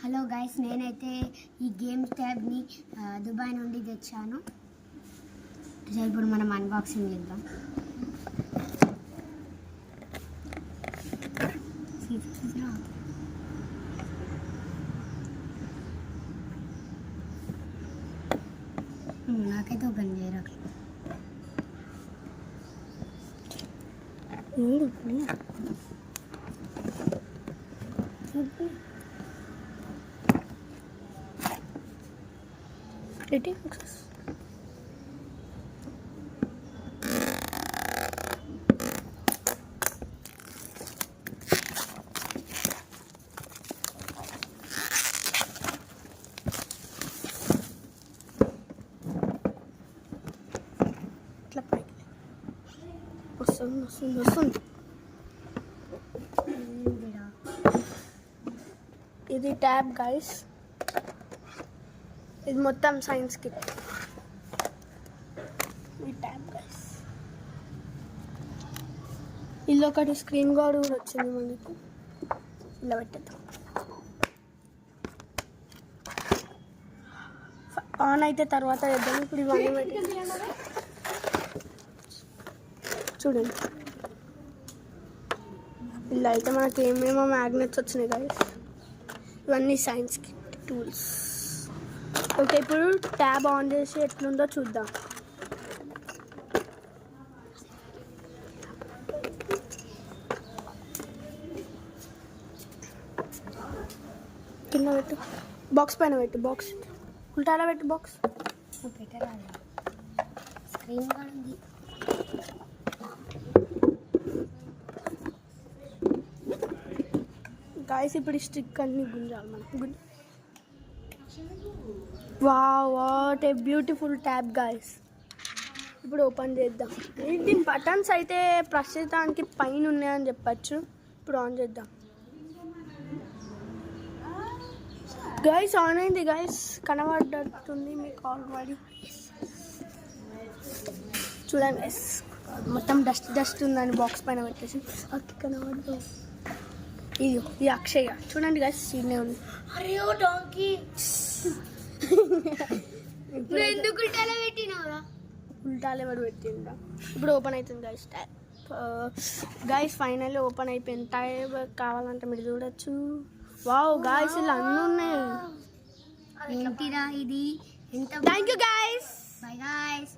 Hello guys, నేనైతే ఈ game ట్యాబ్ని Dubai నుండి తెచ్చాను. ఇప్పుడు మనం అన్బాక్సింగ్ చేద్దాం. నాకైతే ఓపెన్ చేయరా ఇట్లా పైకి వస్తుంది. ఇది ట్యాబ్ గైస్, ఇది మొత్తం సైన్స్ కిట్. ఈ ట్యాబ్ గైస్, ఇది ఒకటి స్క్రీన్ గార్డ్ కూడా వచ్చింది మనకు. ఇలా పెట్టేద్దాం. ఆన్ అయితే తర్వాత చేద్దాం. ఇప్పుడు ఇవన్నీ పెట్టి చూడండి. ఇలా అయితే మనకి ఏమేమో మ్యాగ్నెట్స్ వచ్చినాయి గైస్. ఇవన్నీ సైన్స్ కిట్ టూల్స్. ఓకే, ఇప్పుడు ట్యాబ్ ఆన్ చేసి ఎట్లుందో చూద్దాం. కింద పెట్టు, బాక్స్ పైన పెట్టు, బాక్స్ ఉల్టాలా పెట్టు, బాక్స్ పెట్టరా. స్క్రీన్ కార్డ్ ఉంది. గాయస్, ఇప్పుడు ఈ స్టిక్ అన్ని గుంజాలి మనం. Wow, what a beautiful tab guys. ఇప్పుడు ఓపెన్ చేద్దాం. దీని బటన్స్ అయితే ప్రస్తుతానికి పైన ఉన్నాయని చెప్పచ్చు. ఇప్పుడు ఆన్ చేద్దాం. గైస్, ఆన్ అయింది గైస్, కనబడుతుంది మీకు ఆల్రెడీ. చూడండి గైస్, మొత్తం డస్ట్ ఉందని బాక్స్ పైన పెట్టేసి అక్కడ కనబడుతుంది. ఇది అక్షయ్ చూడండి గైస్, సీనే ఉంది. అరే ఓ డాంకీ, ఎందుకు ఉల్టాలో పెట్టినావురా? ఉల్టాలు ఎవరు పెట్టిందా? ఇప్పుడు ఓపెన్ అవుతుంది గైస్. గైస్ ఫైనల్లీ ఓపెన్ అయిపోయింది. టైప్ కావాలంటే మీరు చూడొచ్చు. వావ్ గాయస్, ఇలా అన్నీ ఉన్నాయి. ఏంటిరా ఇది? ఎంత. Thank you guys. Bye guys.